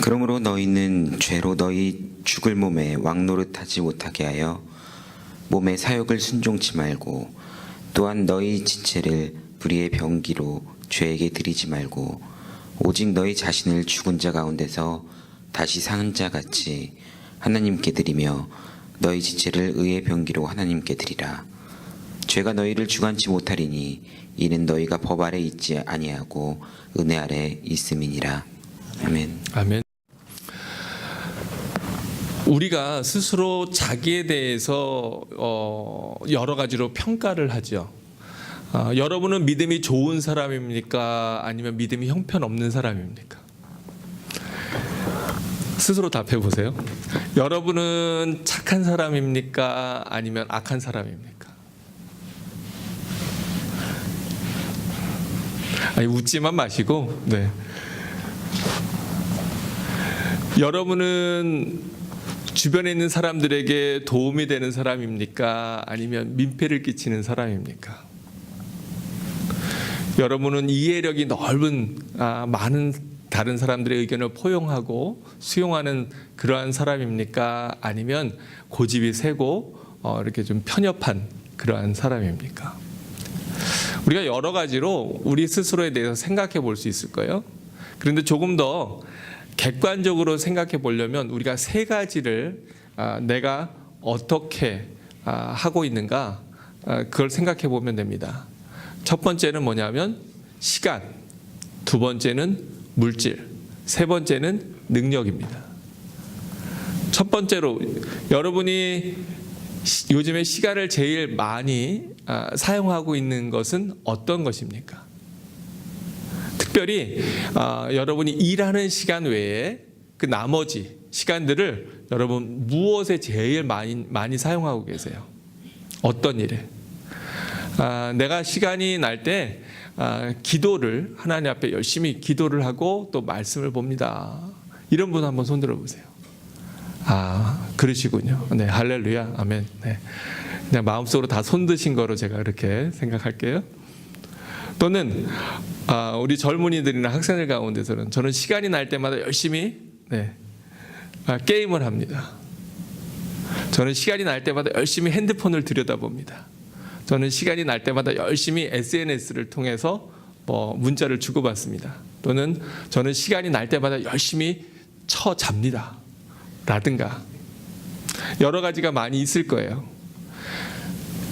그러므로 너희는 죄로 너희 죽을 몸에 왕노릇하지 못하게 하여 몸의 사욕을 순종치 말고, 또한 너희 지체를 불의의 병기로 죄에게 드리지 말고, 오직 너희 자신을 죽은 자 가운데서 다시 사는 자 같이 하나님께 드리며 너희 지체를 의의 병기로 하나님께 드리라. 죄가 너희를 주관치 못하리니 이는 너희가 법 아래 있지 아니하고 은혜 아래 있음이니라. 아멘. 아멘. 우리가 스스로 자기에 대해서 여러 가지로 평가를 하죠. 여러분은 믿음이 좋은 사람입니까? 아니면 믿음이 형편없는 사람입니까? 스스로 답해 보세요. 여러분은 착한 사람입니까? 아니면 악한 사람입니까? 아니, 웃지만 마시고, 네. 여러분은 주변에 있는 사람들에게 도움이 되는 사람입니까? 아니면 민폐를 끼치는 사람입니까? 여러분은 이해력이 넓은 많은 다른 사람들의 의견을 포용하고 수용하는 그러한 사람입니까? 아니면 고집이 세고 이렇게 좀 편협한 그러한 사람입니까? 우리가 여러 가지로 우리 스스로에 대해서 생각해 볼 수 있을 거예요. 그런데 조금 더 객관적으로 생각해 보려면 우리가 세 가지를 내가 어떻게 하고 있는가 그걸 생각해 보면 됩니다. 첫 번째는 뭐냐면 시간, 두 번째는 물질, 세 번째는 능력입니다. 첫 번째로 여러분이 요즘에 시간을 제일 많이 사용하고 있는 것은 어떤 것입니까? 특별히 여러분이 일하는 시간 외에 그 나머지 시간들을 여러분 무엇에 제일 많이 사용하고 계세요? 어떤 일에? 내가 시간이 날 때 기도를 하나님 앞에 열심히 기도를 하고 또 말씀을 봅니다. 이런 분 한번 손 들어보세요. 그러시군요. 네, 할렐루야, 아멘. 네, 그냥 마음속으로 다 손 드신 거로 제가 그렇게 생각할게요. 또는 우리 젊은이들이나 학생들 가운데서는 저는 시간이 날 때마다 열심히 게임을 합니다. 저는 시간이 날 때마다 열심히 핸드폰을 들여다봅니다. 저는 시간이 날 때마다 열심히 SNS를 통해서 문자를 주고받습니다. 또는 저는 시간이 날 때마다 열심히 잡니다. 라든가 여러 가지가 많이 있을 거예요.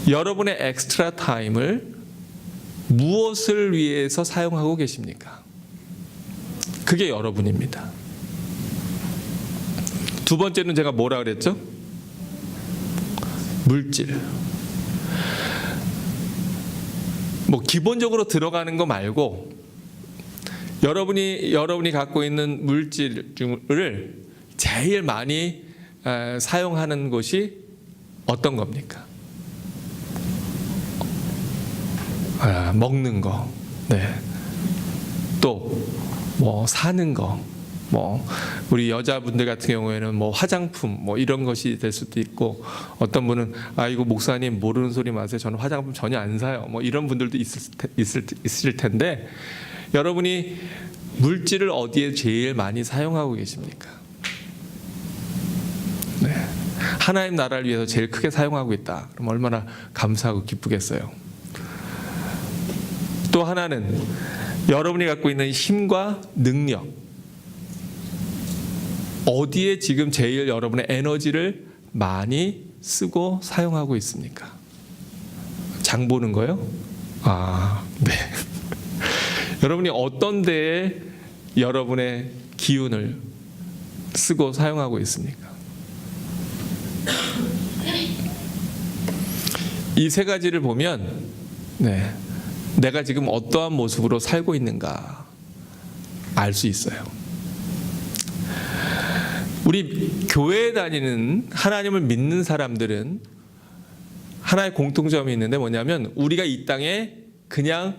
여러분의 엑스트라 타임을 무엇을 위해서 사용하고 계십니까? 그게 여러분입니다. 두 번째는 제가 뭐라 그랬죠? 물질. 기본적으로 들어가는 거 말고 여러분이 갖고 있는 물질을 제일 많이 사용하는 것이 어떤 겁니까? 먹는 거, 네. 또 사는 거, 우리 여자분들 같은 경우에는 화장품 이런 것이 될 수도 있고, 어떤 분은 이거 목사님 모르는 소리 마세요. 저는 화장품 전혀 안 사요. 이런 분들도 있을 텐데, 여러분이 물질을 어디에 제일 많이 사용하고 계십니까? 네. 하나님 나라를 위해서 제일 크게 사용하고 있다. 그럼 얼마나 감사하고 기쁘겠어요. 또 하나는 여러분이 갖고 있는 힘과 능력, 어디에 지금 제일 여러분의 에너지를 많이 쓰고 사용하고 있습니까? 장 보는 거요? 네. 여러분이 어떤 데에 여러분의 기운을 쓰고 사용하고 있습니까? 이 세 가지를 보면 내가 지금 어떠한 모습으로 살고 있는가 알 수 있어요. 우리 교회에 다니는 하나님을 믿는 사람들은 하나의 공통점이 있는데 뭐냐면 우리가 이 땅에 그냥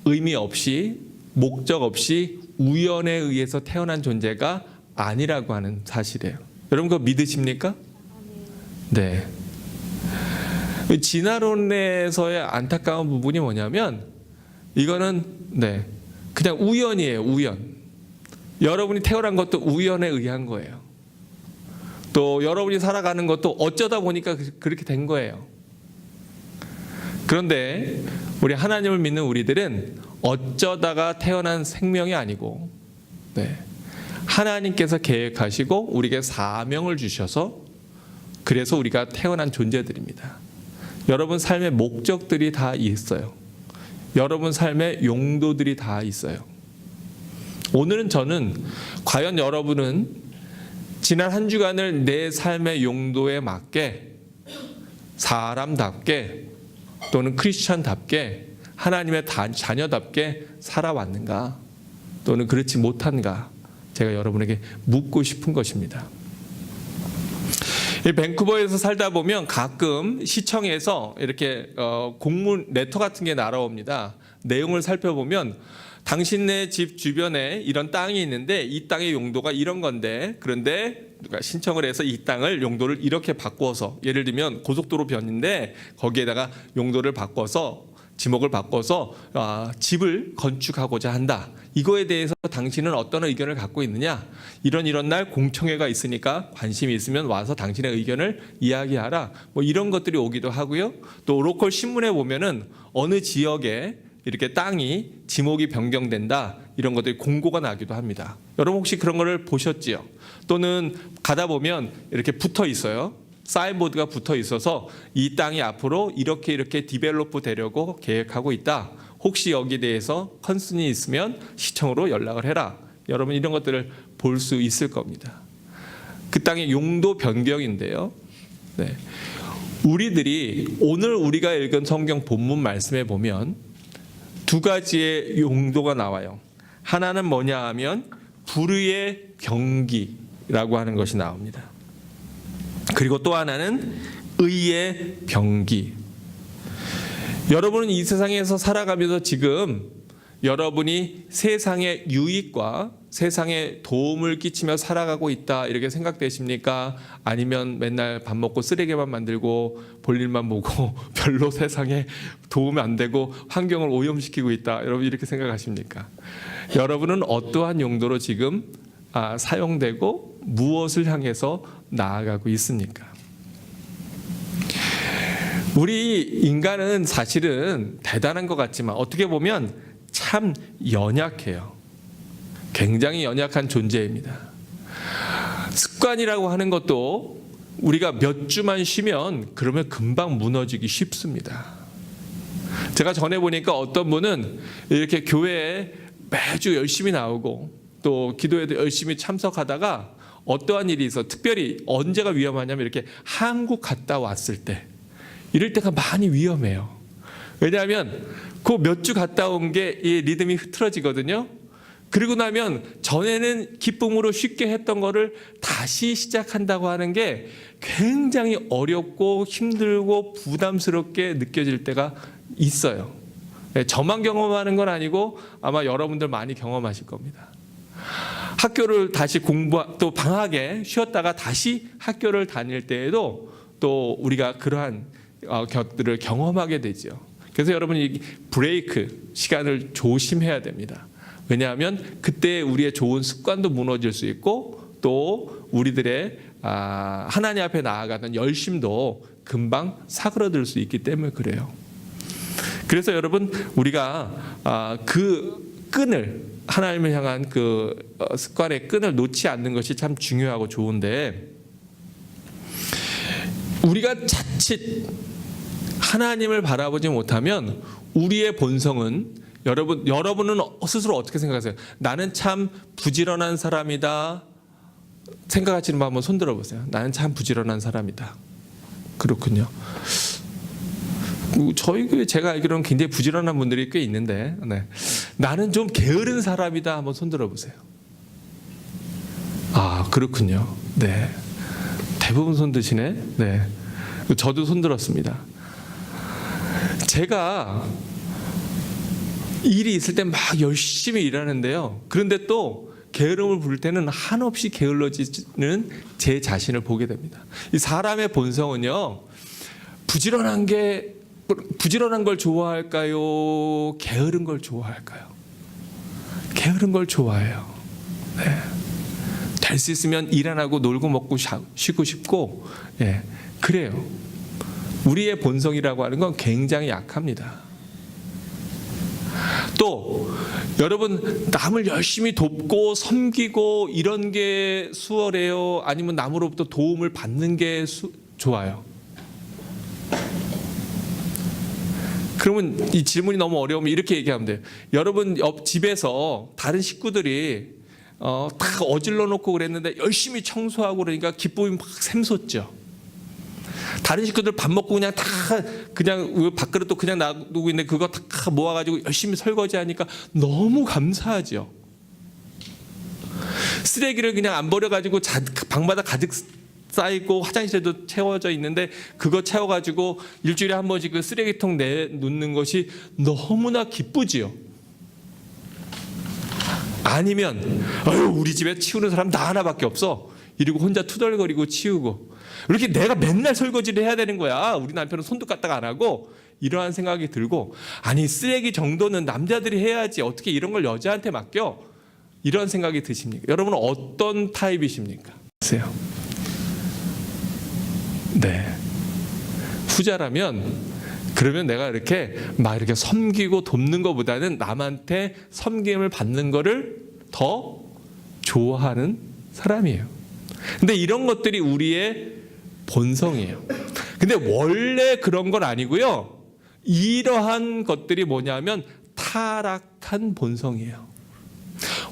의미 없이 목적 없이 우연에 의해서 태어난 존재가 아니라고 하는 사실이에요. 여러분 그거 믿으십니까? 네. 진화론에서의 안타까운 부분이 뭐냐면 이거는 그냥 우연이에요. 우연. 여러분이 태어난 것도 우연에 의한 거예요. 또 여러분이 살아가는 것도 어쩌다 보니까 그렇게 된 거예요. 그런데 우리 하나님을 믿는 우리들은 어쩌다가 태어난 생명이 아니고, 하나님께서 계획하시고 우리에게 사명을 주셔서 그래서 우리가 태어난 존재들입니다. 여러분 삶의 목적들이 다 있어요. 여러분 삶의 용도들이 다 있어요. 오늘은 저는 과연 여러분은 지난 한 주간을 내 삶의 용도에 맞게 사람답게 또는 크리스천답게 하나님의 자녀답게 살아왔는가 또는 그렇지 못한가 제가 여러분에게 묻고 싶은 것입니다. 밴쿠버에서 살다 보면 가끔 시청에서 이렇게 공문 레터 같은 게 날아옵니다. 내용을 살펴보면 당신네 집 주변에 이런 땅이 있는데 이 땅의 용도가 이런 건데, 그런데 누가 신청을 해서 이 땅을 용도를 이렇게 바꿔서, 예를 들면 고속도로 변인데 거기에다가 용도를 바꿔서 지목을 바꿔서 집을 건축하고자 한다. 이거에 대해서 당신은 어떤 의견을 갖고 있느냐? 이런 날 공청회가 있으니까 관심이 있으면 와서 당신의 의견을 이야기하라. 뭐 이런 것들이 오기도 하고요. 또 로컬 신문에 보면은 어느 지역에 이렇게 땅이 지목이 변경된다, 이런 것들이 공고가 나기도 합니다. 여러분 혹시 그런 거를 보셨지요? 또는 가다 보면 이렇게 붙어 있어요. 사인보드가 붙어 있어서 이 땅이 앞으로 이렇게 디벨로프 되려고 계획하고 있다. 혹시 여기에 대해서 컨슨이 있으면 시청으로 연락을 해라. 여러분 이런 것들을 볼 수 있을 겁니다. 그 땅의 용도 변경인데요. 우리들이 오늘 우리가 읽은 성경 본문 말씀에 보면 두 가지의 용도가 나와요. 하나는 뭐냐 하면 불의의 병기라고 하는 것이 나옵니다. 그리고 또 하나는 의의 병기. 여러분은 이 세상에서 살아가면서 지금 여러분이 세상의 유익과 세상에 도움을 끼치며 살아가고 있다 이렇게 생각되십니까? 아니면 맨날 밥 먹고 쓰레기만 만들고 볼일만 보고 별로 세상에 도움이 안 되고 환경을 오염시키고 있다, 여러분 이렇게 생각하십니까? 여러분은 어떠한 용도로 지금 사용되고 무엇을 향해서 나아가고 있습니까? 우리 인간은 사실은 대단한 것 같지만 어떻게 보면 참 연약해요. 굉장히 연약한 존재입니다. 습관이라고 하는 것도 우리가 몇 주만 쉬면 그러면 금방 무너지기 쉽습니다. 제가 전에 보니까 어떤 분은 이렇게 교회에 매주 열심히 나오고 또 기도에도 열심히 참석하다가 어떠한 일이 있어, 특별히 언제가 위험하냐면 이렇게 한국 갔다 왔을 때, 이럴 때가 많이 위험해요. 왜냐하면 그 몇 주 갔다 온 게 이 리듬이 흐트러지거든요. 그리고 나면 전에는 기쁨으로 쉽게 했던 거를 다시 시작한다고 하는 게 굉장히 어렵고 힘들고 부담스럽게 느껴질 때가 있어요. 저만 경험하는 건 아니고 아마 여러분들 많이 경험하실 겁니다. 학교를 다시 또 방학에 쉬었다가 다시 학교를 다닐 때에도 또 우리가 그러한 것들을 경험하게 되죠. 그래서 여러분 이 브레이크 시간을 조심해야 됩니다. 왜냐하면 그때 우리의 좋은 습관도 무너질 수 있고 또 우리들의 하나님 앞에 나아가는 열심도 금방 사그러들 수 있기 때문에 그래요. 그래서 여러분 우리가 그 끈을, 하나님을 향한 그 습관의 끈을 놓지 않는 것이 참 중요하고 좋은데, 우리가 자칫 하나님을 바라보지 못하면 우리의 본성은, 여러분은 스스로 어떻게 생각하세요? 나는 참 부지런한 사람이다 생각하시는 분 한번 손 들어보세요. 나는 참 부지런한 사람이다. 그렇군요. 저희 교회 제가 알기로는 굉장히 부지런한 분들이 꽤 있는데, 나는 좀 게으른 사람이다 한번 손 들어보세요. 그렇군요. 네, 대부분 손 드시네. 네, 저도 손 들었습니다. 제가 일이 있을 때 막 열심히 일하는데요. 그런데 또 게으름을 부를 때는 한없이 게을러지는 제 자신을 보게 됩니다. 이 사람의 본성은요, 부지런한 걸 좋아할까요? 게으른 걸 좋아할까요? 게으른 걸 좋아해요. 될 수 있으면 일 안 하고 놀고 먹고 쉬고 싶고, 그래요. 우리의 본성이라고 하는 건 굉장히 약합니다. 또 여러분, 남을 열심히 돕고 섬기고 이런 게 수월해요? 아니면 남으로부터 도움을 받는 게 좋아요? 그러면 이 질문이 너무 어려우면 이렇게 얘기하면 돼요. 여러분 옆 집에서 다른 식구들이 다 어질러 놓고 그랬는데 열심히 청소하고 그러니까 기쁨이 막 샘솟죠. 다른 식구들 밥 먹고 그냥 밥그릇도 그냥 놔두고 있는데 그거 다 모아가지고 열심히 설거지하니까 너무 감사하죠. 쓰레기를 그냥 안 버려가지고 방마다 가득 쌓이고 화장실에도 채워져 있는데 그거 채워가지고 일주일에 한 번씩 그 쓰레기통 내놓는 것이 너무나 기쁘지요. 아니면 우리 집에 치우는 사람 나 하나밖에 없어 이러고 혼자 투덜거리고 치우고, 이렇게 내가 맨날 설거지를 해야 되는 거야. 우리 남편은 손도 까딱 안 하고, 이러한 생각이 들고, 아니 쓰레기 정도는 남자들이 해야지 어떻게 이런 걸 여자한테 맡겨? 이런 생각이 드십니까? 여러분은 어떤 타입이십니까? 보세요. 네, 후자라면 그러면 내가 이렇게 섬기고 돕는 것보다는 남한테 섬김을 받는 거를 더 좋아하는 사람이에요. 근데 이런 것들이 우리의 본성이에요. 근데 원래 그런 건 아니고요. 이러한 것들이 뭐냐면 타락한 본성이에요.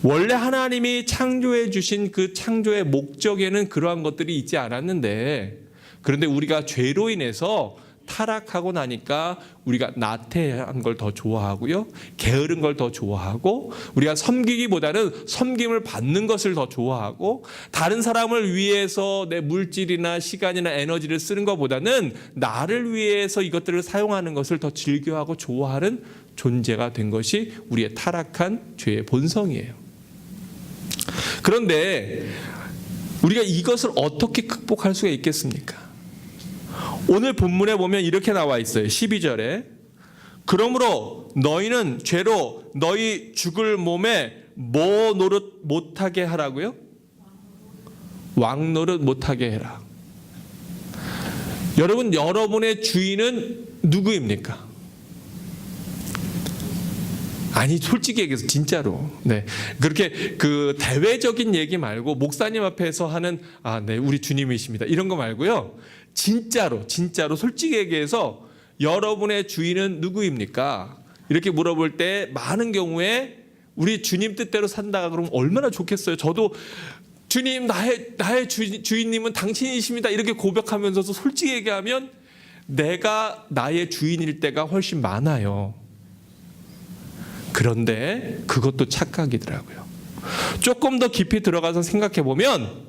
원래 하나님이 창조해 주신 그 창조의 목적에는 그러한 것들이 있지 않았는데, 그런데 우리가 죄로 인해서 타락하고 나니까 우리가 나태한 걸 더 좋아하고요, 게으른 걸 더 좋아하고, 우리가 섬기기보다는 섬김을 받는 것을 더 좋아하고, 다른 사람을 위해서 내 물질이나 시간이나 에너지를 쓰는 것보다는 나를 위해서 이것들을 사용하는 것을 더 즐겨하고 좋아하는 존재가 된 것이 우리의 타락한 죄의 본성이에요. 그런데 우리가 이것을 어떻게 극복할 수가 있겠습니까? 오늘 본문에 보면 이렇게 나와 있어요. 12절에 그러므로 너희는 죄로 너희 죽을 몸에 뭐 노릇 못하게 하라고요? 왕 노릇 못하게 해라. 여러분, 여러분의 주인은 누구입니까? 아니, 솔직히 얘기해서 진짜로, 그렇게 그 대외적인 얘기 말고 목사님 앞에서 하는 우리 주님이십니다 이런 거 말고요, 진짜로 솔직히 얘기해서 여러분의 주인은 누구입니까? 이렇게 물어볼 때 많은 경우에 우리 주님 뜻대로 산다 그러면 얼마나 좋겠어요. 저도 주님, 나의 주인님은 당신이십니다 이렇게 고백하면서도 솔직히 얘기하면 내가 나의 주인일 때가 훨씬 많아요. 그런데 그것도 착각이더라고요. 조금 더 깊이 들어가서 생각해 보면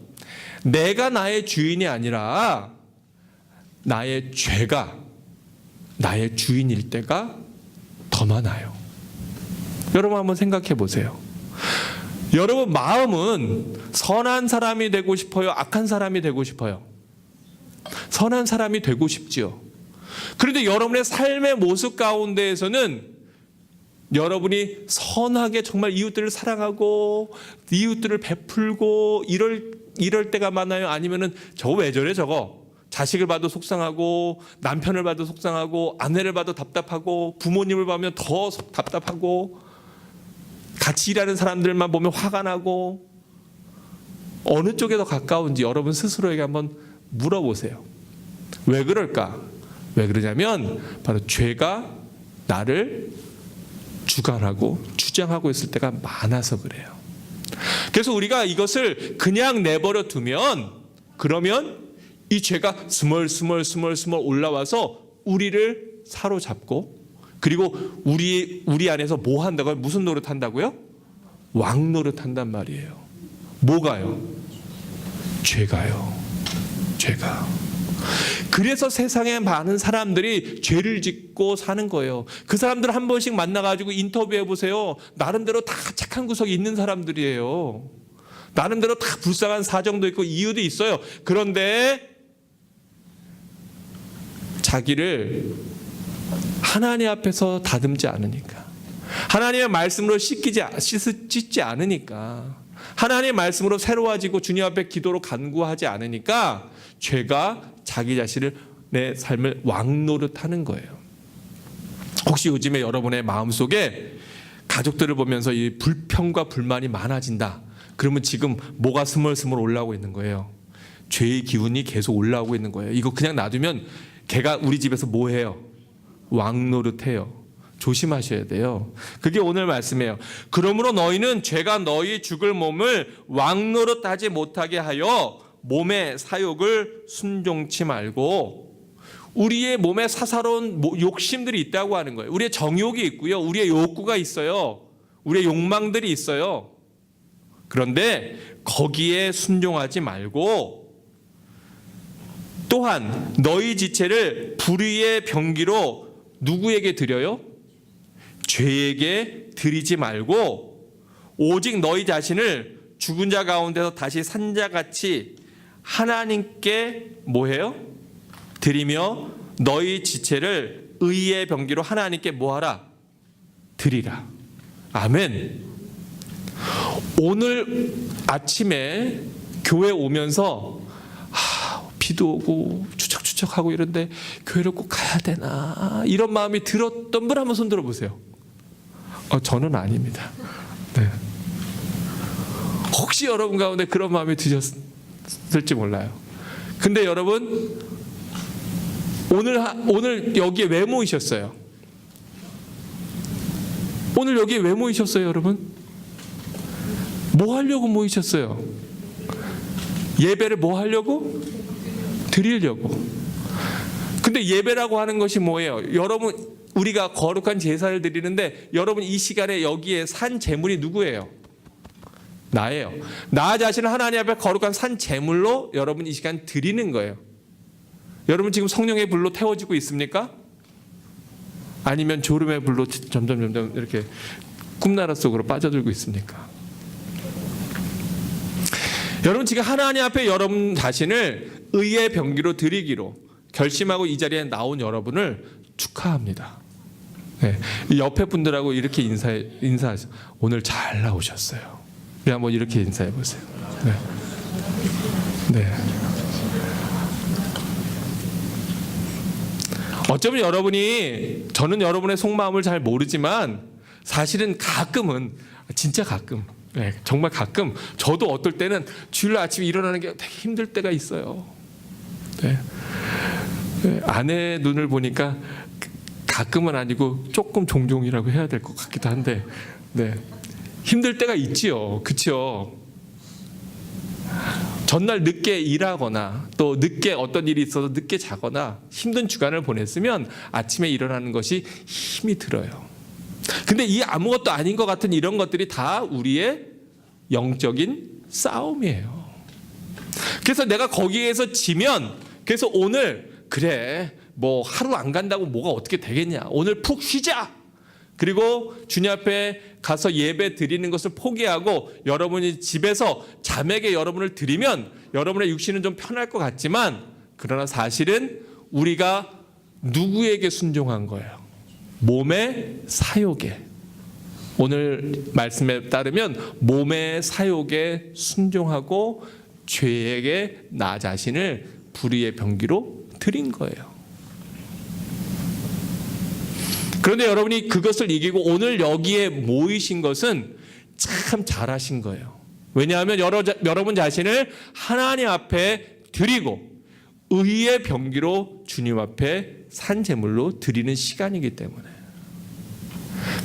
내가 나의 주인이 아니라 나의 죄가 나의 주인일 때가 더 많아요. 여러분 한번 생각해 보세요. 여러분 마음은 선한 사람이 되고 싶어요? 악한 사람이 되고 싶어요? 선한 사람이 되고 싶지요. 그런데 여러분의 삶의 모습 가운데에서는 여러분이 선하게 정말 이웃들을 사랑하고 이웃들을 베풀고 이럴 때가 많아요? 아니면은 저거 왜 저래 저거? 자식을 봐도 속상하고 남편을 봐도 속상하고 아내를 봐도 답답하고 부모님을 보면 더 답답하고 같이 일하는 사람들만 보면 화가 나고, 어느 쪽에 더 가까운지 여러분 스스로에게 한번 물어보세요. 왜 그럴까? 왜 그러냐면 바로 죄가 나를 주관하고 주장하고 있을 때가 많아서 그래요. 그래서 우리가 이것을 그냥 내버려 두면 그러면 이 죄가 스멀스멀 올라와서 우리를 사로잡고, 그리고 우리 안에서 뭐 한다고요? 무슨 노릇 한다고요? 왕 노릇 한단 말이에요. 뭐가요? 죄가요. 죄가. 그래서 세상에 많은 사람들이 죄를 짓고 사는 거예요. 그 사람들 한 번씩 만나가지고 인터뷰해 보세요. 나름대로 다 착한 구석이 있는 사람들이에요. 나름대로 다 불쌍한 사정도 있고 이유도 있어요. 그런데 자기를 하나님 앞에서 다듬지 않으니까, 하나님의 말씀으로 씻지 않으니까, 하나님의 말씀으로 새로워지고 주님 앞에 기도로 간구하지 않으니까 죄가 자기 자신을 내 삶을 왕노릇하는 거예요. 혹시 요즘에 여러분의 마음속에 가족들을 보면서 이 불평과 불만이 많아진다. 그러면 지금 뭐가 스멀스멀 올라오고 있는 거예요? 죄의 기운이 계속 올라오고 있는 거예요. 이거 그냥 놔두면 걔가 우리 집에서 뭐 해요? 왕노릇해요. 조심하셔야 돼요. 그게 오늘 말씀이에요. 그러므로 너희는 죄가 너희 죽을 몸을 왕노릇하지 못하게 하여 몸의 사욕을 순종치 말고, 우리의 몸에 사사로운 욕심들이 있다고 하는 거예요. 우리의 정욕이 있고요. 우리의 욕구가 있어요. 우리의 욕망들이 있어요. 그런데 거기에 순종하지 말고, 또한 너희 지체를 불의의 병기로 누구에게 드려요? 죄에게 드리지 말고 오직 너희 자신을 죽은 자 가운데서 다시 산 자같이 하나님께 뭐해요? 드리며 너희 지체를 의의 병기로 하나님께 뭐하라? 드리라. 아멘. 오늘 아침에 교회 오면서 비도 오고 추적추적하고 이런데 교회를 꼭 가야 되나 이런 마음이 들었던 분 한번 손 들어보세요. 저는 아닙니다. 네. 혹시 여러분 가운데 그런 마음이 드셨을지 몰라요. 근데 여러분 오늘 여기에 왜 모이셨어요? 오늘 여기에 왜 모이셨어요, 여러분? 뭐 하려고 모이셨어요? 예배를 뭐 하려고? 드리려고. 근데 예배라고 하는 것이 뭐예요? 여러분, 우리가 거룩한 제사를 드리는데 여러분 이 시간에 여기에 산 제물이 누구예요? 나예요. 나 자신을 하나님 앞에 거룩한 산 제물로 여러분 이 시간 드리는 거예요. 여러분 지금 성령의 불로 태워지고 있습니까? 아니면 졸음의 불로 점점 이렇게 꿈나라 속으로 빠져들고 있습니까? 여러분 지금 하나님 앞에 여러분 자신을 의의 병기로 드리기로 결심하고 이 자리에 나온 여러분을 축하합니다. 네, 옆에 분들하고 이렇게 인사하세요. 오늘 잘 나오셨어요. 우리 한번 이렇게 인사해 보세요. 네. 네. 어쩌면 여러분이, 저는 여러분의 속마음을 잘 모르지만 사실은 가끔은, 진짜 가끔, 네, 정말 가끔 저도 어떨 때는 주일 아침에 일어나는 게 되게 힘들 때가 있어요. 네. 네, 아내의 눈을 보니까 가끔은 아니고 조금 종종이라고 해야 될 것 같기도 한데, 네, 힘들 때가 있지요. 그렇죠? 전날 늦게 일하거나 또 늦게 어떤 일이 있어서 늦게 자거나 힘든 주간을 보냈으면 아침에 일어나는 것이 힘이 들어요. 근데 이 아무것도 아닌 것 같은 이런 것들이 다 우리의 영적인 싸움이에요. 그래서 내가 거기에서 지면, 그래서 오늘 그래 뭐 하루 안 간다고 뭐가 어떻게 되겠냐, 오늘 푹 쉬자. 그리고 주님 앞에 가서 예배 드리는 것을 포기하고 여러분이 집에서 자매에게 여러분을 드리면 여러분의 육신은 좀 편할 것 같지만, 그러나 사실은 우리가 누구에게 순종한 거예요? 몸의 사욕에. 오늘 말씀에 따르면 몸의 사욕에 순종하고 죄에게 나 자신을 불의의 병기로 드린 거예요. 그런데 여러분이 그것을 이기고 오늘 여기에 모이신 것은 참 잘하신 거예요. 왜냐하면 여러분 자신을 하나님 앞에 드리고 의의 병기로 주님 앞에 산 제물로 드리는 시간이기 때문에.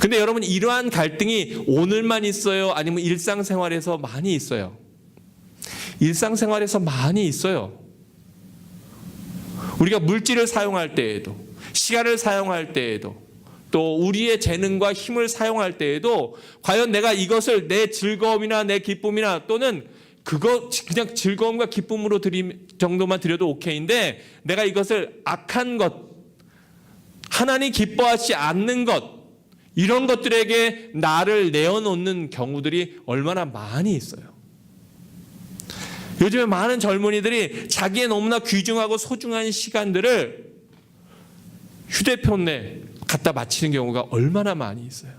근데 여러분 이러한 갈등이 오늘만 있어요? 아니면 일상생활에서 많이 있어요? 일상생활에서 많이 있어요. 우리가 물질을 사용할 때에도, 시간을 사용할 때에도, 또 우리의 재능과 힘을 사용할 때에도 과연 내가 이것을 내 즐거움이나 내 기쁨이나 또는 그거 그냥 즐거움과 기쁨으로 정도만 드려도 오케이인데 내가 이것을 악한 것, 하나님 기뻐하지 않는 것, 이런 것들에게 나를 내어놓는 경우들이 얼마나 많이 있어요. 요즘에 많은 젊은이들이 자기의 너무나 귀중하고 소중한 시간들을 휴대폰에 갖다 바치는 경우가 얼마나 많이 있어요.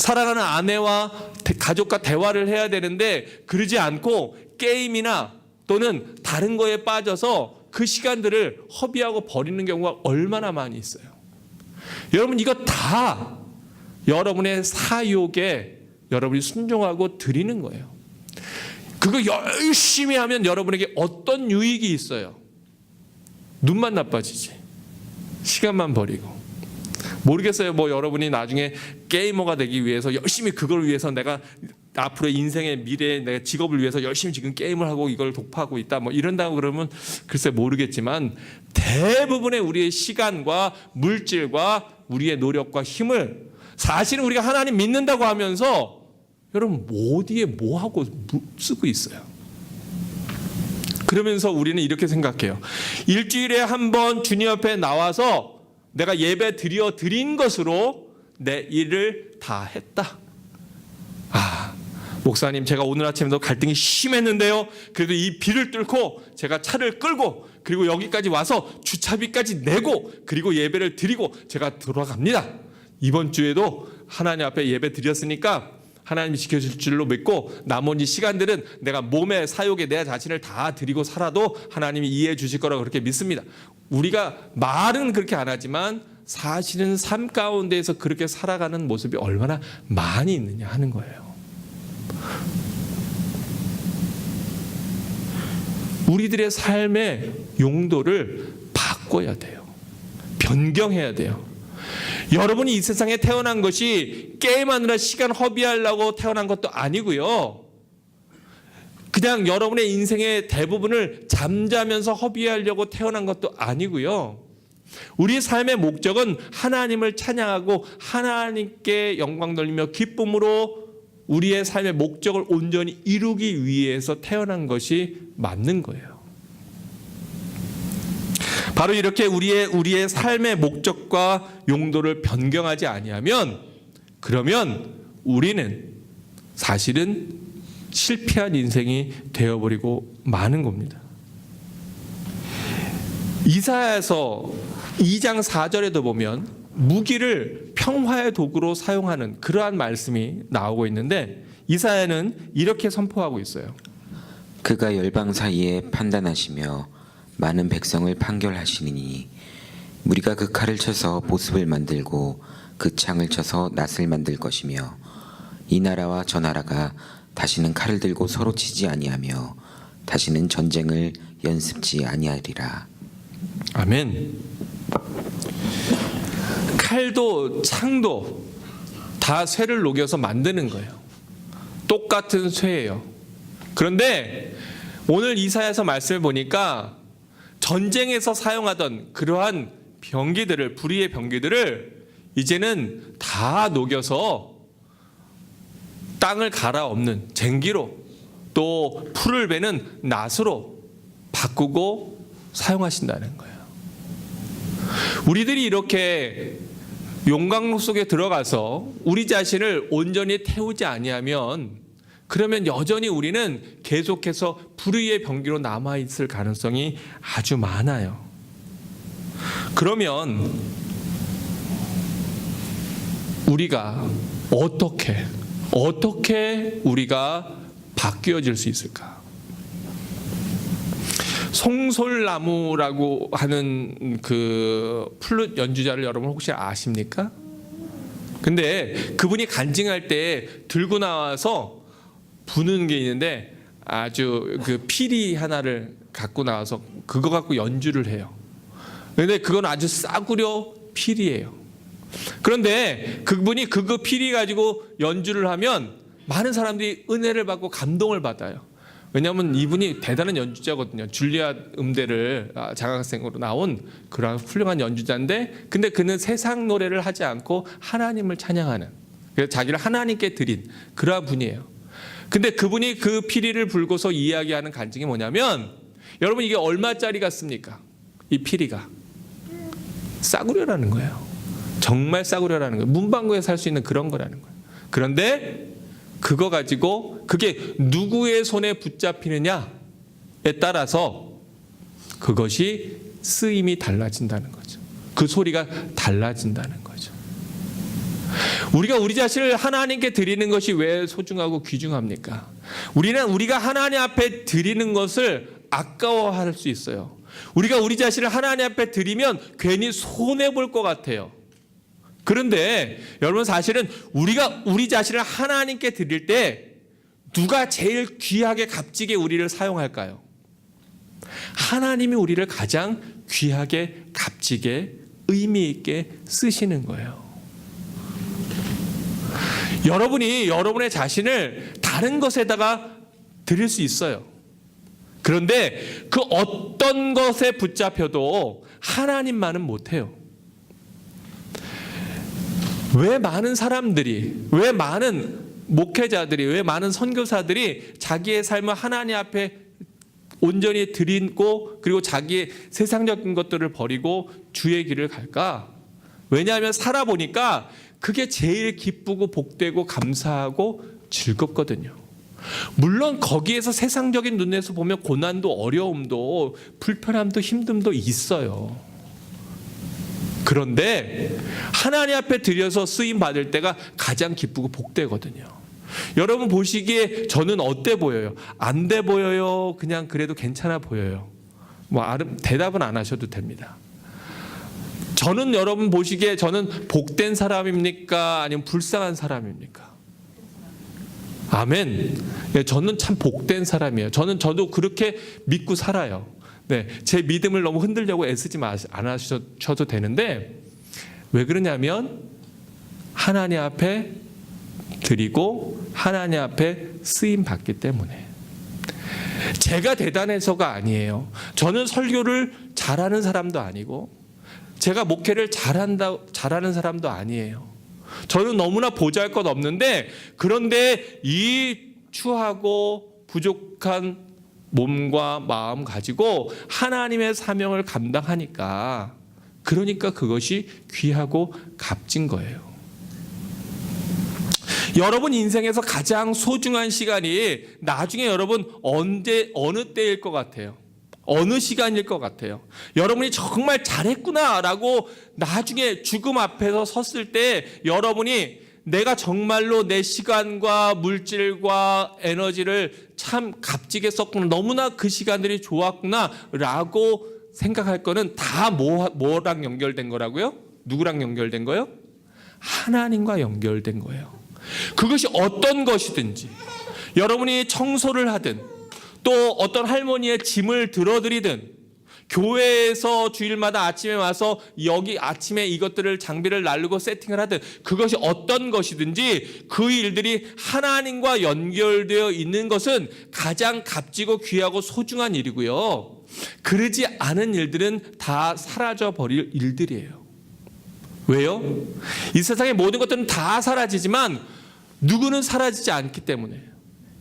사랑하는 아내와 가족과 대화를 해야 되는데 그러지 않고 게임이나 또는 다른 거에 빠져서 그 시간들을 허비하고 버리는 경우가 얼마나 많이 있어요. 여러분, 이거 다 여러분의 사욕에 여러분이 순종하고 드리는 거예요. 그거 열심히 하면 여러분에게 어떤 유익이 있어요? 눈만 나빠지지. 시간만 버리고. 모르겠어요. 뭐 여러분이 나중에 게이머가 되기 위해서 열심히 그걸 위해서 내가 앞으로의 인생의 미래의 내 직업을 위해서 열심히 지금 게임을 하고 이걸 독파하고 있다 뭐 이런다고 그러면 글쎄 모르겠지만, 대부분의 우리의 시간과 물질과 우리의 노력과 힘을 사실은 우리가 하나님 믿는다고 하면서 여러분 어디에 뭐하고 쓰고 있어요. 그러면서 우리는 이렇게 생각해요. 일주일에 한 번 주님 앞에 나와서 내가 예배 드린 것으로 내 일을 다 했다. 목사님, 제가 오늘 아침에도 갈등이 심했는데요. 그래도 이 비를 뚫고 제가 차를 끌고 그리고 여기까지 와서 주차비까지 내고 그리고 예배를 드리고 제가 돌아갑니다. 이번 주에도 하나님 앞에 예배 드렸으니까 하나님이 지켜줄 줄로 믿고 나머지 시간들은 내가 몸의 사욕에 내 자신을 다 드리고 살아도 하나님이 이해해 주실 거라고 그렇게 믿습니다. 우리가 말은 그렇게 안 하지만 사실은 삶 가운데에서 그렇게 살아가는 모습이 얼마나 많이 있느냐 하는 거예요. 우리들의 삶의 용도를 바꿔야 돼요. 변경해야 돼요. 여러분이 이 세상에 태어난 것이 게임하느라 시간 허비하려고 태어난 것도 아니고요. 그냥 여러분의 인생의 대부분을 잠자면서 허비하려고 태어난 것도 아니고요. 우리 삶의 목적은 하나님을 찬양하고 하나님께 영광 돌리며 기쁨으로 우리의 삶의 목적을 온전히 이루기 위해서 태어난 것이 맞는 거예요. 바로 이렇게 우리의 삶의 목적과 용도를 변경하지 아니하면, 그러면 우리는 사실은 실패한 인생이 되어버리고 마는 겁니다. 이사야서 2장 4절에도 보면 무기를 평화의 도구로 사용하는 그러한 말씀이 나오고 있는데, 이사야는 이렇게 선포하고 있어요. 그가 열방 사이에 판단하시며 많은 백성을 판결하시니 무리가 그 칼을 쳐서 보습을 만들고 그 창을 쳐서 낫을 만들 것이며 이 나라와 저 나라가 다시는 칼을 들고 서로 치지 아니하며 다시는 전쟁을 연습지 아니하리라. 아멘. 칼도 창도 다 쇠를 녹여서 만드는 거예요. 똑같은 쇠예요. 그런데 오늘 이사야서 말씀을 보니까 전쟁에서 사용하던 그러한 병기들을, 불의의 병기들을 이제는 다 녹여서 땅을 갈아엎는 쟁기로 또 풀을 베는 낫으로 바꾸고 사용하신다는 거예요. 우리들이 이렇게 용광로 속에 들어가서 우리 자신을 온전히 태우지 아니하면, 그러면 여전히 우리는 계속해서 불의의 병기로 남아있을 가능성이 아주 많아요. 그러면 우리가 어떻게 우리가 바뀌어질 수 있을까? 송솔나무라고 하는 그 플룻 연주자를 여러분 혹시 아십니까? 근데 그분이 간증할 때 들고 나와서 부는 게 있는데 아주 그 피리 하나를 갖고 나와서 그거 갖고 연주를 해요. 그런데 그건 아주 싸구려 피리예요. 그런데 그분이 그거 피리 가지고 연주를 하면 많은 사람들이 은혜를 받고 감동을 받아요. 왜냐하면 이분이 대단한 연주자거든요. 줄리아 음대를 장학생으로 나온 그런 훌륭한 연주자인데, 근데 그는 세상 노래를 하지 않고 하나님을 찬양하는, 그래서 자기를 하나님께 드린 그러한 분이에요. 근데 그분이 그 피리를 불고서 이야기하는 간증이 뭐냐면, 여러분 이게 얼마짜리 같습니까? 이 피리가 싸구려라는 거예요. 정말 싸구려라는 거예요. 문방구에 살 수 있는 그런 거라는 거예요. 그런데 그거 가지고 그게 누구의 손에 붙잡히느냐에 따라서 그것이 쓰임이 달라진다는 거죠. 그 소리가 달라진다는 거죠. 우리가 우리 자신을 하나님께 드리는 것이 왜 소중하고 귀중합니까? 우리는 우리가 하나님 앞에 드리는 것을 아까워할 수 있어요. 우리가 우리 자신을 하나님 앞에 드리면 괜히 손해볼 것 같아요. 그런데 여러분, 사실은 우리가 우리 자신을 하나님께 드릴 때 누가 제일 귀하게 값지게 우리를 사용할까요? 하나님이 우리를 가장 귀하게 값지게 의미 있게 쓰시는 거예요. 여러분이 여러분의 자신을 다른 것에다가 드릴 수 있어요. 그런데 그 어떤 것에 붙잡혀도 하나님만은 못해요. 왜 많은 사람들이, 왜 많은 목회자들이, 왜 많은 선교사들이 자기의 삶을 하나님 앞에 온전히 드리고 그리고 자기의 세상적인 것들을 버리고 주의 길을 갈까? 왜냐하면 살아보니까 그게 제일 기쁘고 복되고 감사하고 즐겁거든요. 물론 거기에서 세상적인 눈에서 보면 고난도 어려움도 불편함도 힘듦도 있어요. 그런데 하나님 앞에 드려서 쓰임 받을 때가 가장 기쁘고 복되거든요. 여러분 보시기에 저는 어때 보여요? 안 돼 보여요? 그냥 그래도 괜찮아 보여요? 대답은 안 하셔도 됩니다. 저는 여러분 보시기에 저는 복된 사람입니까? 아니면 불쌍한 사람입니까? 아멘. 네, 저는 참 복된 사람이에요. 저도 그렇게 믿고 살아요. 네, 제 믿음을 너무 흔들려고 애쓰지 않으셔도 되는데, 왜 그러냐면 하나님 앞에 드리고 하나님 앞에 쓰임 받기 때문에. 제가 대단해서가 아니에요. 저는 설교를 잘하는 사람도 아니고 제가 목회를 잘하는 사람도 아니에요. 저는 너무나 보잘것없는데, 그런데 이 추하고 부족한 몸과 마음 가지고 하나님의 사명을 감당하니까, 그러니까 그것이 귀하고 값진 거예요. 여러분 인생에서 가장 소중한 시간이 나중에 여러분 어느 때일 것 같아요? 어느 시간일 것 같아요? 여러분이 정말 잘했구나라고 나중에 죽음 앞에서 섰을 때 여러분이 내가 정말로 내 시간과 물질과 에너지를 참 값지게 썼구나, 너무나 그 시간들이 좋았구나라고 생각할 거는 다 뭐랑 연결된 거라고요? 누구랑 연결된 거예요? 하나님과 연결된 거예요. 그것이 어떤 것이든지, 여러분이 청소를 하든 또 어떤 할머니의 짐을 들어드리든, 교회에서 주일마다 아침에 와서 여기 아침에 이것들을 장비를 나르고 세팅을 하든, 그것이 어떤 것이든지 그 일들이 하나님과 연결되어 있는 것은 가장 값지고 귀하고 소중한 일이고요. 그러지 않은 일들은 다 사라져 버릴 일들이에요. 왜요? 이 세상의 모든 것들은 다 사라지지만 누구는 사라지지 않기 때문에,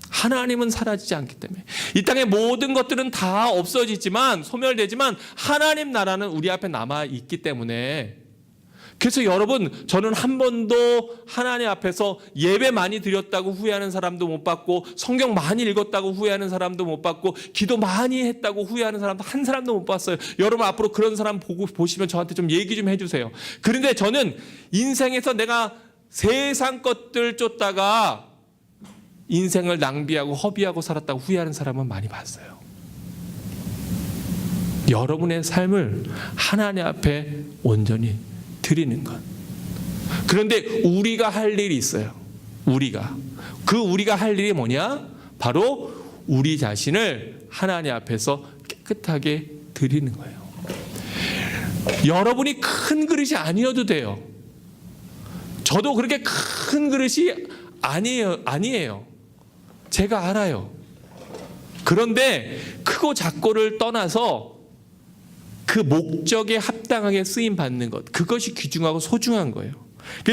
하나님은 사라지지 않기 때문에. 이 땅의 모든 것들은 다 없어지지만, 소멸되지만 하나님 나라는 우리 앞에 남아있기 때문에. 그래서 여러분, 저는 한 번도 하나님 앞에서 예배 많이 드렸다고 후회하는 사람도 못 봤고, 성경 많이 읽었다고 후회하는 사람도 못 봤고, 기도 많이 했다고 후회하는 사람도 한 사람도 못 봤어요. 여러분 앞으로 그런 사람 보시면 저한테 좀 얘기 좀 해주세요. 그런데 저는 인생에서 내가 세상 것들 쫓다가 인생을 낭비하고 허비하고 살았다고 후회하는 사람은 많이 봤어요. 여러분의 삶을 하나님 앞에 온전히 드리는 것. 그런데 우리가 할 일이 있어요. 우리가 할 일이 뭐냐? 바로 우리 자신을 하나님 앞에서 깨끗하게 드리는 거예요. 여러분이 큰 그릇이 아니어도 돼요. 저도 그렇게 큰 그릇이 아니에요. 제가 알아요. 그런데 크고 작고를 떠나서 그 목적에 합당하게 쓰임 받는 것, 그것이 귀중하고 소중한 거예요.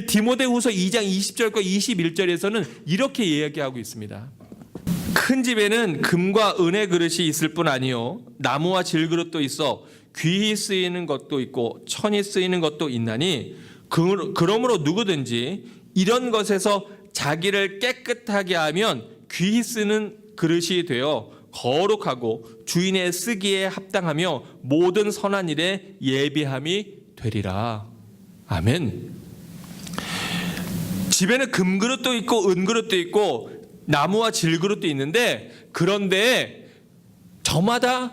디모데후서 2장 20절과 21절에서는 이렇게 이야기하고 있습니다. 큰 집에는 금과 은의 그릇이 있을 뿐 아니요 나무와 질그릇도 있어 귀히 쓰이는 것도 있고 천이 쓰이는 것도 있나니, 그러므로 누구든지 이런 것에서 자기를 깨끗하게 하면 귀히 쓰는 그릇이 되어 거룩하고 주인의 쓰기에 합당하며 모든 선한 일에 예비함이 되리라. 아멘. 집에는 금그릇도 있고 은그릇도 있고 나무와 질그릇도 있는데 그런데 저마다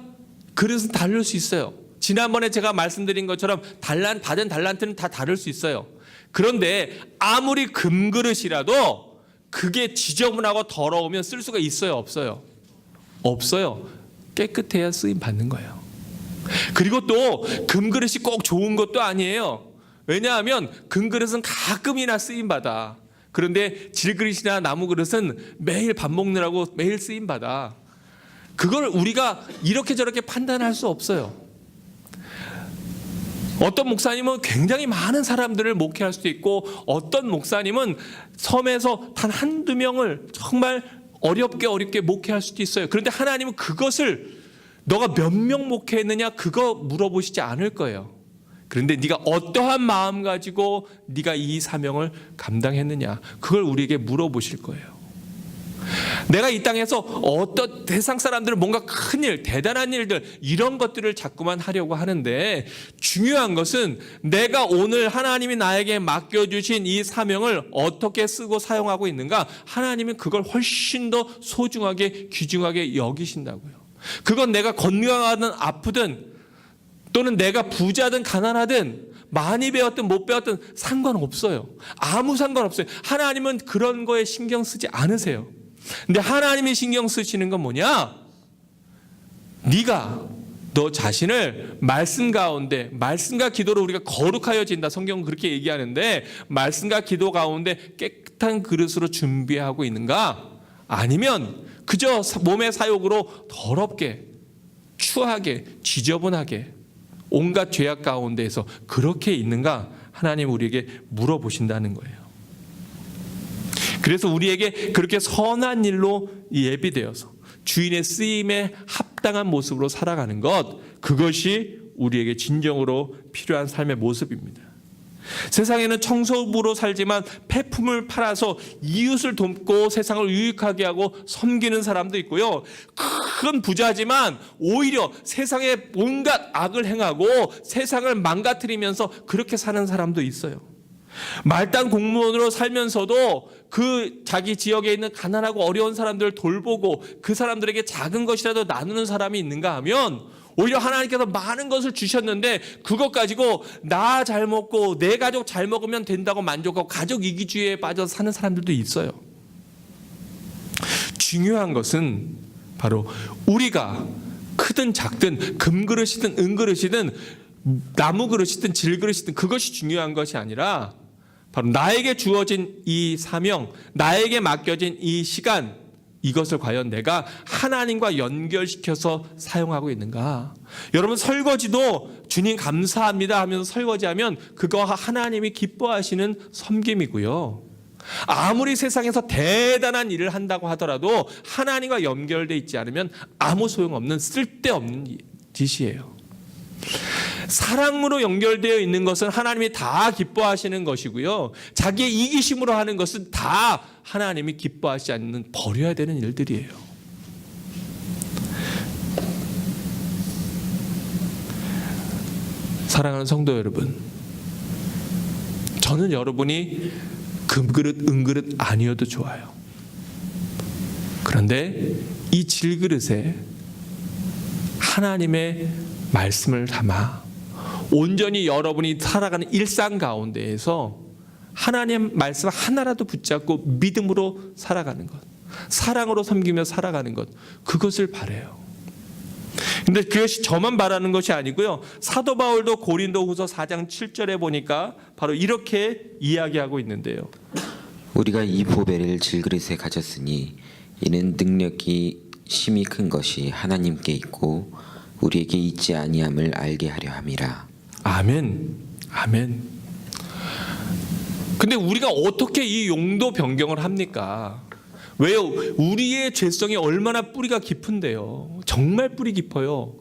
그릇은 다를 수 있어요. 지난번에 제가 말씀드린 것처럼 받은 달란트는 다 다를 수 있어요. 그런데 아무리 금그릇이라도 그게 지저분하고 더러우면 쓸 수가 있어요, 없어요? 없어요. 깨끗해야 쓰임 받는 거예요. 그리고 또 금그릇이 꼭 좋은 것도 아니에요. 왜냐하면 금그릇은 가끔이나 쓰임 받아. 그런데 질그릇이나 나무 그릇은 매일 밥 먹느라고 매일 쓰임 받아. 그걸 우리가 이렇게 저렇게 판단할 수 없어요. 어떤 목사님은 굉장히 많은 사람들을 목회할 수도 있고 어떤 목사님은 섬에서 단 한두 명을 정말 어렵게 목회할 수도 있어요. 그런데 하나님은 그것을 너가 몇 명 목회했느냐 그거 물어보시지 않을 거예요. 그런데 네가 어떠한 마음 가지고 네가 이 사명을 감당했느냐 그걸 우리에게 물어보실 거예요. 내가 이 땅에서 어떤 세상 사람들은 뭔가 큰일, 대단한 일들 이런 것들을 자꾸만 하려고 하는데 중요한 것은 내가 오늘 하나님이 나에게 맡겨주신 이 사명을 어떻게 쓰고 사용하고 있는가 하나님은 그걸 훨씬 더 소중하게 귀중하게 여기신다고요. 그건 내가 건강하든 아프든 또는 내가 부자든 가난하든 많이 배웠든 못 배웠든 상관없어요. 아무 상관없어요. 하나님은 그런 거에 신경 쓰지 않으세요. 근데 하나님이 신경 쓰시는 건 뭐냐? 네가 너 자신을 말씀 가운데 말씀과 기도로 우리가 거룩하여진다. 성경은 그렇게 얘기하는데 말씀과 기도 가운데 깨끗한 그릇으로 준비하고 있는가? 아니면 그저 몸의 사욕으로 더럽게 추하게 지저분하게 온갖 죄악 가운데에서 그렇게 있는가? 하나님 우리에게 물어보신다는 거예요. 그래서 우리에게 그렇게 선한 일로 예비되어서 주인의 쓰임에 합당한 모습으로 살아가는 것, 그것이 우리에게 진정으로 필요한 삶의 모습입니다. 세상에는 청소부로 살지만 폐품을 팔아서 이웃을 돕고 세상을 유익하게 하고 섬기는 사람도 있고요. 큰 부자지만 오히려 세상에 온갖 악을 행하고 세상을 망가뜨리면서 그렇게 사는 사람도 있어요. 말단 공무원으로 살면서도 그 자기 지역에 있는 가난하고 어려운 사람들을 돌보고 그 사람들에게 작은 것이라도 나누는 사람이 있는가 하면 오히려 하나님께서 많은 것을 주셨는데 그것 가지고 나 잘 먹고 내 가족 잘 먹으면 된다고 만족하고 가족 이기주의에 빠져서 사는 사람들도 있어요. 중요한 것은 바로 우리가 크든 작든 금그릇이든 은그릇이든 나무 그릇이든 질그릇이든 그것이 중요한 것이 아니라 바로 나에게 주어진 이 사명, 나에게 맡겨진 이 시간, 이것을 과연 내가 하나님과 연결시켜서 사용하고 있는가? 여러분 설거지도 주님 감사합니다 하면서 설거지하면 그거 하나님이 기뻐하시는 섬김이고요. 아무리 세상에서 대단한 일을 한다고 하더라도 하나님과 연결되어 있지 않으면 아무 소용없는 쓸데없는 짓이에요. 사랑으로 연결되어 있는 것은 하나님이 다 기뻐하시는 것이고요. 자기의 이기심으로 하는 것은 다 하나님이 기뻐하지 않는 버려야 되는 일들이에요. 사랑하는 성도 여러분, 저는 여러분이 금그릇 은그릇 아니어도 좋아요. 그런데 이 질그릇에 하나님의 말씀을 담아 온전히 여러분이 살아가는 일상 가운데에서 하나님 말씀 하나라도 붙잡고 믿음으로 살아가는 것, 사랑으로 섬기며 살아가는 것, 그것을 바라요. 근데 그것이 저만 바라는 것이 아니고요. 사도 바울도 고린도후서 4장 7절에 보니까 바로 이렇게 이야기하고 있는데요. 우리가 이 보배를 질그릇에 가졌으니 이는 능력이 심히 큰 것이 하나님께 있고 우리에게 있지 아니함을 알게 하려 함이라. 아멘. 아멘. 근데 우리가 어떻게 이 용도 변경을 합니까? 왜요? 우리의 죄성이 얼마나 뿌리가 깊은데요. 정말 뿌리 깊어요.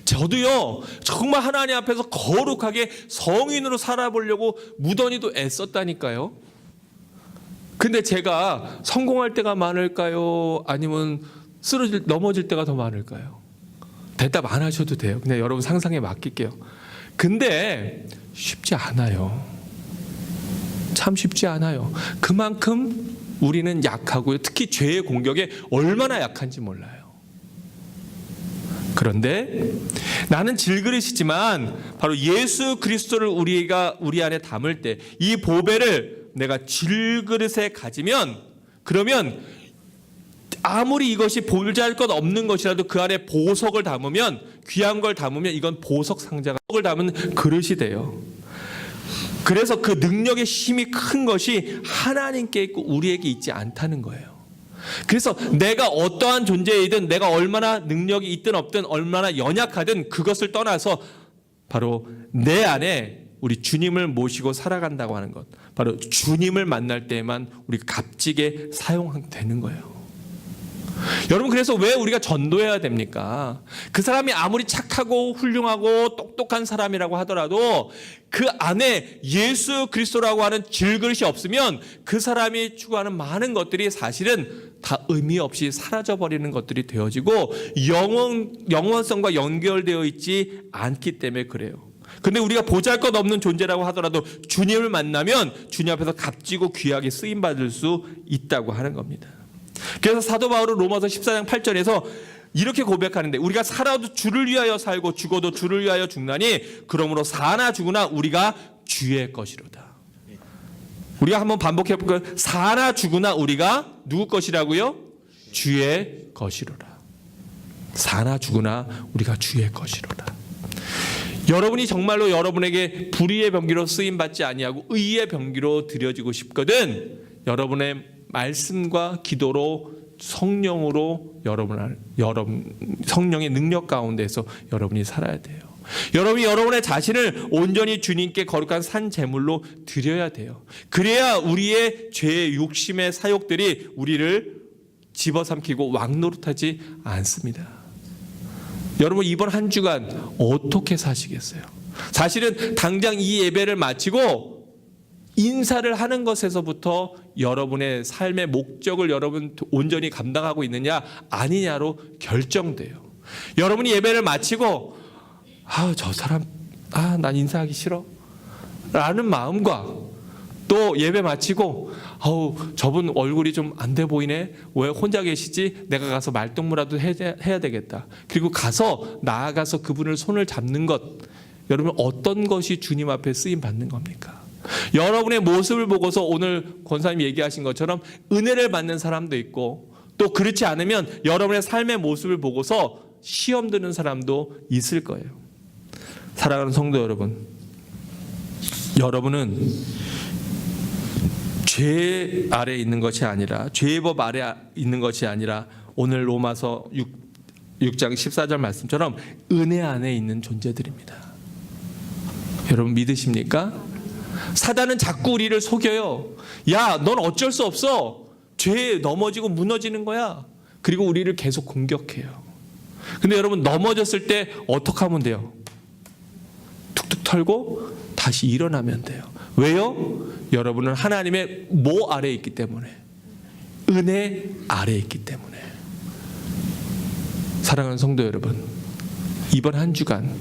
저도요, 정말 하나님 앞에서 거룩하게 성인으로 살아보려고 무던히도 애썼다니까요. 근데 제가 성공할 때가 많을까요? 아니면 넘어질 때가 더 많을까요? 대답 안 하셔도 돼요. 그냥 여러분 상상에 맡길게요. 근데 쉽지 않아요. 참 쉽지 않아요. 그만큼 우리는 약하고요. 특히 죄의 공격에 얼마나 약한지 몰라요. 그런데 나는 질그릇이지만 바로 예수 그리스도를 우리 안에 담을 때 이 보배를 내가 질그릇에 가지면, 그러면 아무리 이것이 보잘것 없는 것이라도 그 안에 보석을 담으면, 귀한 걸 담으면 이건 보석 상자가 을 담은 그릇이 돼요. 그래서 그 능력의 힘이 큰 것이 하나님께 있고 우리에게 있지 않다는 거예요. 그래서 내가 어떠한 존재이든, 내가 얼마나 능력이 있든 없든, 얼마나 연약하든 그것을 떠나서 바로 내 안에 우리 주님을 모시고 살아간다고 하는 것, 바로 주님을 만날 때에만 우리가 값지게 사용되는 거예요. 여러분, 그래서 왜 우리가 전도해야 됩니까? 그 사람이 아무리 착하고 훌륭하고 똑똑한 사람이라고 하더라도 그 안에 예수 그리스도라고 하는 질그릇이 없으면 그 사람이 추구하는 많은 것들이 사실은 다 의미 없이 사라져버리는 것들이 되어지고 영원성과 연결되어 있지 않기 때문에 그래요. 근데 우리가 보잘것없는 존재라고 하더라도 주님을 만나면 주님 앞에서 값지고 귀하게 쓰임받을 수 있다고 하는 겁니다. 그래서 사도 바울은 로마서 14장 8절에서 이렇게 고백하는데, 우리가 살아도 주를 위하여 살고 죽어도 주를 위하여 죽나니 그러므로 사나 죽으나 우리가 주의 것이로다. 우리가 한번 반복해 볼까요? 사나 죽으나 우리가 누구 것이라고요? 주의 것이로라. 사나 죽으나 우리가 주의 것이로라. 여러분이 정말로 여러분에게 불의의 병기로 쓰임받지 아니하고 의의 병기로 드려지고 싶거든, 여러분의 말씀과 기도로 성령으로 성령의 능력 가운데서 여러분이 살아야 돼요. 여러분이 여러분의 자신을 온전히 주님께 거룩한 산 제물로 드려야 돼요. 그래야 우리의 죄의 욕심의 사욕들이 우리를 집어삼키고 왕노릇하지 않습니다. 여러분, 이번 한 주간 어떻게 사시겠어요? 사실은 당장 이 예배를 마치고 인사를 하는 것에서부터 여러분의 삶의 목적을 여러분 온전히 감당하고 있느냐 아니냐로 결정돼요. 여러분이 예배를 마치고 저 사람 난 인사하기 싫어 라는 마음과, 또 예배 마치고 저분 얼굴이 좀 안 돼 보이네, 왜 혼자 계시지, 내가 가서 말동무라도 해야 되겠다, 그리고 가서 나아가서 그분을 손을 잡는 것, 여러분 어떤 것이 주님 앞에 쓰임 받는 겁니까? 여러분의 모습을 보고서 오늘 권사님이 얘기하신 것처럼 은혜를 받는 사람도 있고, 또 그렇지 않으면 여러분의 삶의 모습을 보고서 시험 드는 사람도 있을 거예요. 사랑하는 성도 여러분, 여러분은 죄 아래 있는 것이 아니라, 죄의 법 아래 있는 것이 아니라 오늘 로마서 6장 14절 말씀처럼 은혜 안에 있는 존재들입니다. 여러분 믿으십니까? 사단은 자꾸 우리를 속여요. 야, 넌 어쩔 수 없어. 죄에 넘어지고 무너지는 거야. 그리고 우리를 계속 공격해요. 근데 여러분, 넘어졌을 때 어떻게 하면 돼요? 툭툭 털고 다시 일어나면 돼요. 왜요? 여러분은 하나님의 뭐 아래에 있기 때문에, 은혜 아래에 있기 때문에. 사랑하는 성도 여러분, 이번 한 주간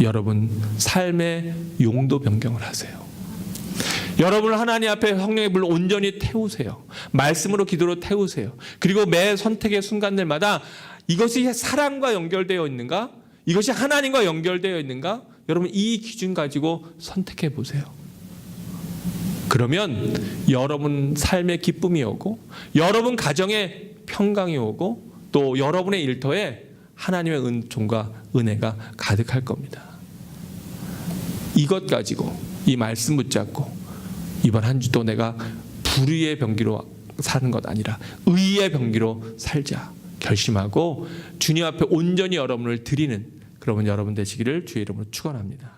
여러분 삶의 용도 변경을 하세요. 여러분을 하나님 앞에 성령의 불로 온전히 태우세요. 말씀으로 기도로 태우세요. 그리고 매 선택의 순간들마다 이것이 사랑과 연결되어 있는가? 이것이 하나님과 연결되어 있는가? 여러분 이 기준 가지고 선택해 보세요. 그러면 여러분 삶의 기쁨이 오고, 여러분 가정에 평강이 오고, 또 여러분의 일터에 하나님의 은총과 은혜가 가득할 겁니다. 이것 가지고, 이 말씀 붙잡고 이번 한 주도 내가 불의의 병기로 사는 것 아니라 의의 병기로 살자 결심하고 주님 앞에 온전히 여러분을 드리는 그러면 여러분 되시기를 주의 이름으로 축원합니다.